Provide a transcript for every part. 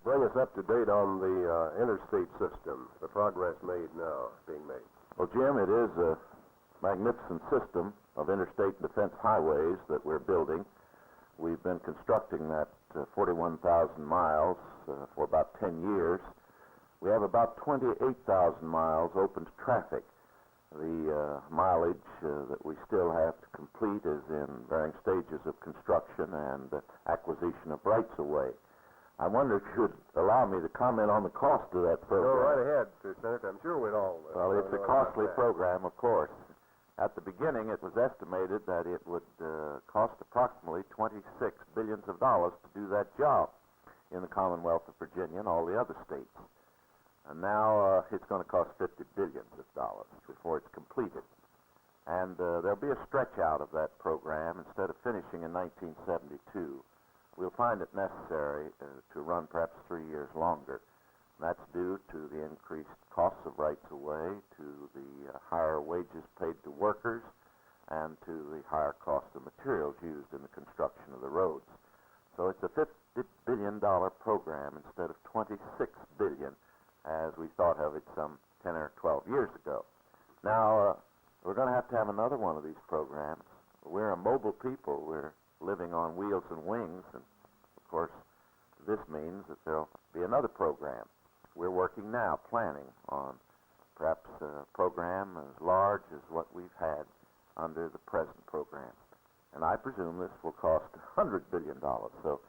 Bring us up to date on the interstate system, the progress being made. Well, Jim, it is a magnificent system of interstate and defense highways that we're building. We've been constructing that 41,000 miles for about 10 years. We have about 28,000 miles open to traffic. The mileage that we still have to complete is in varying stages of construction and acquisition of rights-of-way. I wonder if you would allow me to comment on the cost of that program. Go right ahead, Senator. I'm sure we'd all... Well, it's a costly program, of course. At the beginning, it was estimated that it would cost approximately $26 billion to do that job in the Commonwealth of Virginia and all the other states. And now it's going to cost $50 billion before it's completed. And there'll be a stretch out of that program. Instead of finishing in 1972, we'll find it necessary to run perhaps 3 years longer. That's due to the increased costs of rights-of-way, to the higher wages paid to workers, and to the higher cost of materials used in the construction of the roads. So it's a $50 billion program instead of $26 billion, as we thought of it some 10 or 12 years ago. Now, we're going to have another one of these programs. We're a mobile people. We're living on wheels and wings, and of course, this means that there'll be another program. We're working now, planning on perhaps a program as large as what we've had under the present program. And I presume this will cost $100 billion. So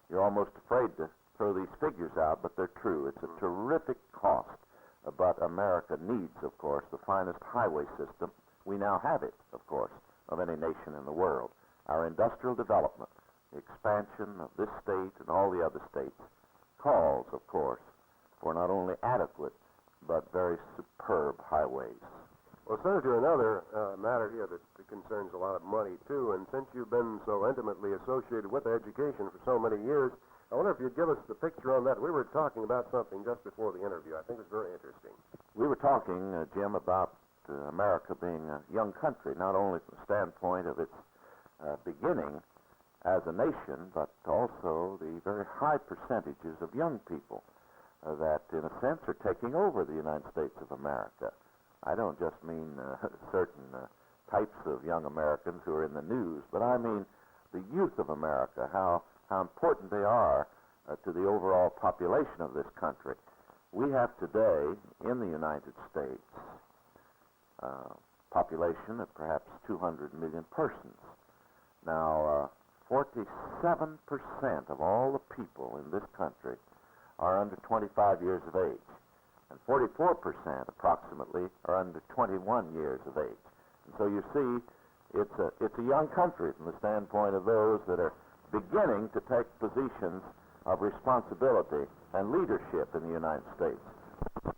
you're almost afraid to throw these figures out, but they're true. It's a terrific cost. But America needs, of course, the finest highway system. We now have it, of course, of any nation in the world. Our industrial development, the expansion of this state and all the other states, calls, of course, for not only adequate, but very superb highways. Well, Senator, another matter here that concerns a lot of money, too, and since you've been so intimately associated with education for so many years, I wonder if you'd give us the picture on that. We were talking about something just before the interview. I think it's very interesting. We were talking, Jim, about America being a young country, not only from the standpoint of its beginning as a nation, but also the very high percentages of young people that, in a sense, are taking over the United States of America. I don't just mean certain types of young Americans who are in the news, but I mean the youth of America, how important they are to the overall population of this country. We have today in the United States a population of perhaps 200 million persons. Now, 47% of all the people in this country are under 25 years of age, and 44% approximately are under 21 years of age. And so you see, it's a young country from the standpoint of those that are beginning to take positions of responsibility and leadership in the United States.